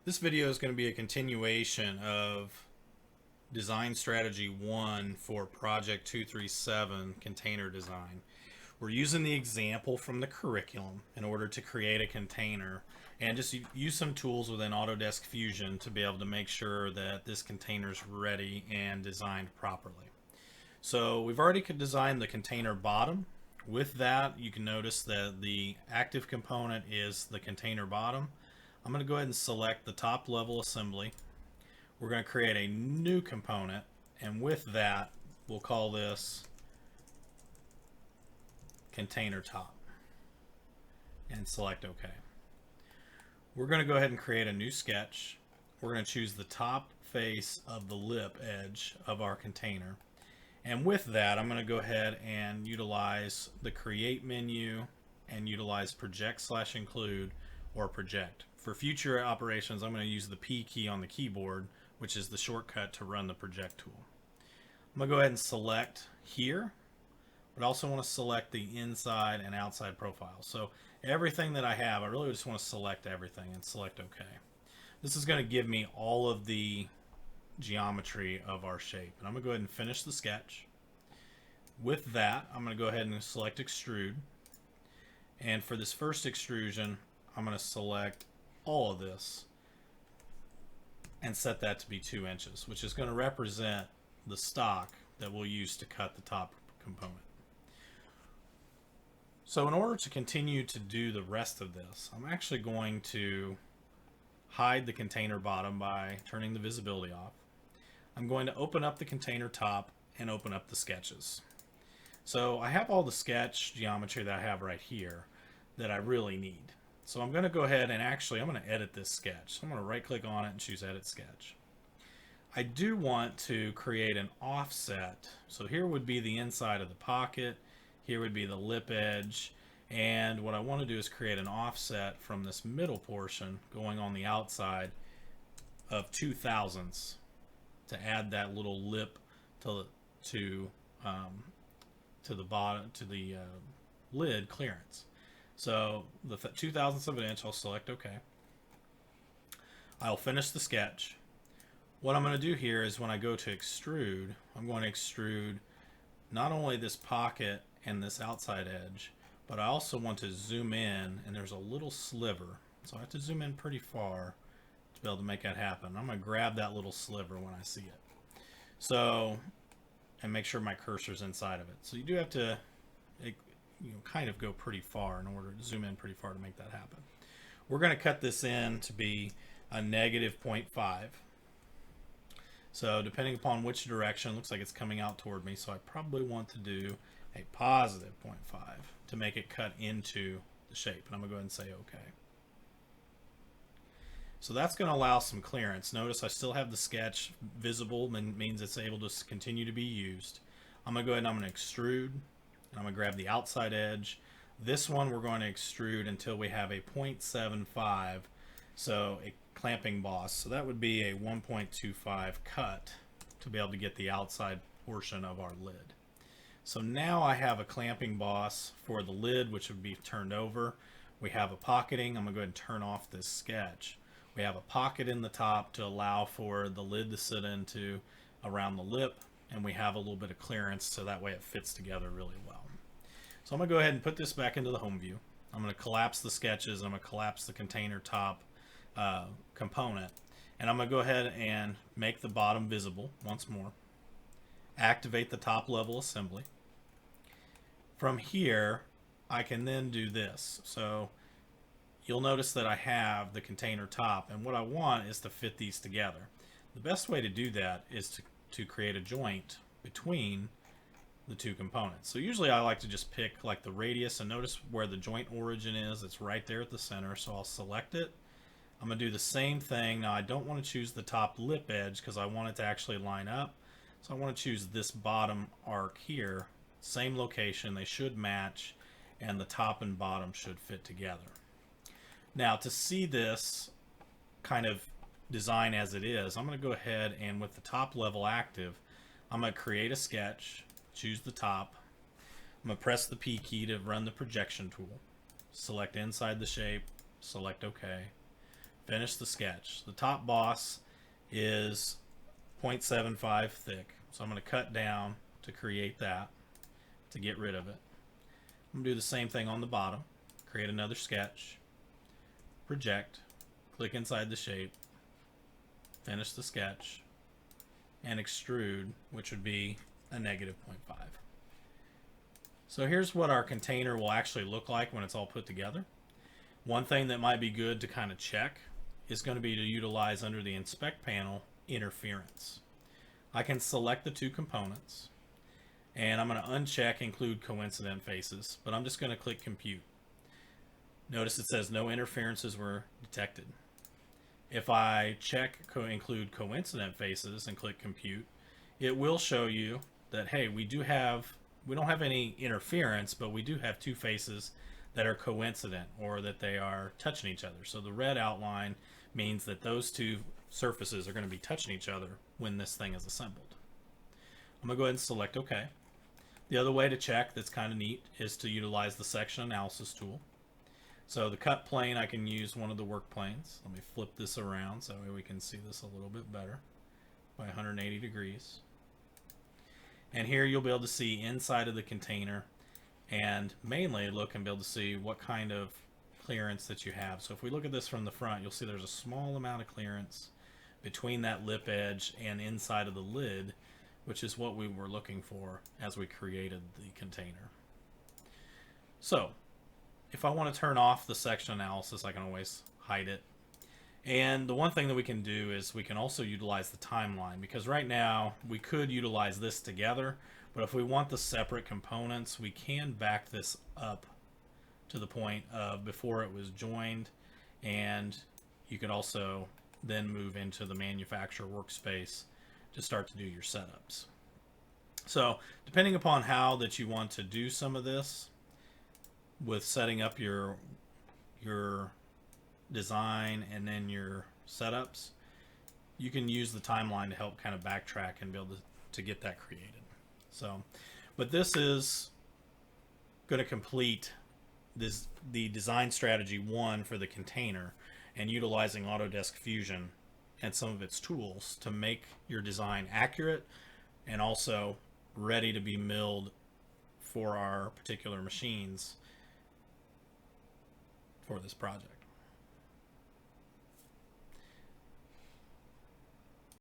This video is going to be a continuation of Design Strategy 1 for Project 237 Container Design. We're using the example from the curriculum in order to create a container and just use some tools within Autodesk Fusion to be able to make sure that this container is ready and designed properly. So we've already designed the container bottom. With that, you can notice that the active component is the container bottom. I'm going to go ahead and select the top level assembly. We're going to create a new component, and with that, we'll call this container top and select OK. We're going to go ahead and create a new sketch. We're going to choose the top face of the lip edge of our container. And with that, I'm going to go ahead and utilize the create menu and utilize project/include or project. For future operations, I'm going to use the P key on the keyboard, which is the shortcut to run the project tool. I'm going to go ahead and select here, but I also want to select the inside and outside profile. So everything that I have, I really just want to select everything and select OK. This is going to give me all of the geometry of our shape. And I'm going to go ahead and finish the sketch. With that, I'm going to go ahead and select extrude. And for this first extrusion, I'm going to select all of this and set that to be 2 inches, which is going to represent the stock that we'll use to cut the top component. So in order to continue to do the rest of this, I'm actually going to hide the container bottom by turning the visibility off. I'm going to open up the container top and open up the sketches. So I have all the sketch geometry that I have right here that I really need. So I'm going to go ahead and I'm going to edit this sketch. So I'm going to right click on it and choose edit sketch. I do want to create an offset. So here would be the inside of the pocket. Here would be the lip edge. And what I want to do is create an offset from this middle portion going on the outside of 2 thousandths to add that little lip to the bottom, to the lid clearance. So the 2 thousandths of an inch, I'll select OK. I'll finish the sketch. What I'm going to do here is when I go to extrude, I'm going to extrude not only this pocket and this outside edge, but I also want to zoom in, and there's a little sliver. So I have to zoom in pretty far to be able to make that happen. I'm going to grab that little sliver when I see it. So, and make sure my cursor's inside of it. So you do have to kind of go pretty far in order to zoom in pretty far to make that happen. We're going to cut this in to be a -0.5. So depending upon which direction, it looks like it's coming out toward me, so I probably want to do a +0.5 to make it cut into the shape. And I'm going to go ahead and say OK. So that's going to allow some clearance. Notice I still have the sketch visible, means it's able to continue to be used. I'm going to go ahead and I'm going to extrude. And I'm going to grab the outside edge. This one we're going to extrude until we have a 0.75, so a clamping boss. So that would be a 1.25 cut to be able to get the outside portion of our lid. So now I have a clamping boss for the lid, which would be turned over. We have a pocketing. I'm going to go ahead and turn off this sketch. We have a pocket in the top to allow for the lid to sit into around the lip, and we have a little bit of clearance so that way it fits together really well. So I'm going to go ahead and put this back into the home view. I'm going to collapse the sketches. I'm going to collapse the container top component. And I'm going to go ahead and make the bottom visible once more. Activate the top level assembly. From here, I can then do this. So you'll notice that I have the container top. And what I want is to fit these together. The best way to do that is to create a joint between the 2 components. So usually I like to just pick like the radius, and notice where the joint origin is. It's right there at the center, so I'll select it. I'm going to do the same thing. Now I don't want to choose the top lip edge because I want it to actually line up. So I want to choose this bottom arc here. Same location, they should match, and the top and bottom should fit together. Now to see this kind of design as it is, I'm going to go ahead and with the top level active, I'm going to create a sketch. Choose the top. I'm going to press the P key to run the projection tool. Select inside the shape. Select OK. finish the sketch. The top boss is 0.75 thick, so I'm going to cut down to create that, to get rid of it. I'm going to do the same thing on the bottom. Create another sketch, project, click inside the shape, finish the sketch, and extrude, which would be a negative 0.5. So here's what our container will actually look like when it's all put together. One thing that might be good to kind of check is going to be to utilize under the inspect panel interference. I can select the two components, and I'm going to uncheck include coincident faces, but I'm just going to click compute. Notice it says no interferences were detected. If I check include coincident faces and click compute, it will show you that, hey, we don't have any interference, but we do have two faces that are coincident, or that they are touching each other. So the red outline means that those two surfaces are going to be touching each other when this thing is assembled. I'm going to go ahead and select OK. The other way to check that's kind of neat is to utilize the section analysis tool. So the cut plane, I can use one of the work planes. Let me flip this around so we can see this a little bit better by 180 degrees. And here you'll be able to see inside of the container, and mainly look and be able to see what kind of clearance that you have. So if we look at this from the front, you'll see there's a small amount of clearance between that lip edge and inside of the lid, which is what we were looking for as we created the container. So if I want to turn off the section analysis, I can always hide it. And the one thing that we can do is we can also utilize the timeline, because right now we could utilize this together, but if we want the separate components, we can back this up to the point of before it was joined, and you could also then move into the manufacturer workspace to start to do your setups. So depending upon how that you want to do some of this with setting up your design and then your setups, you can use the timeline to help kind of backtrack and be able to get that created. So, but this is going to complete the design strategy 1 for the container, and utilizing Autodesk Fusion and some of its tools to make your design accurate and also ready to be milled for our particular machines for this project.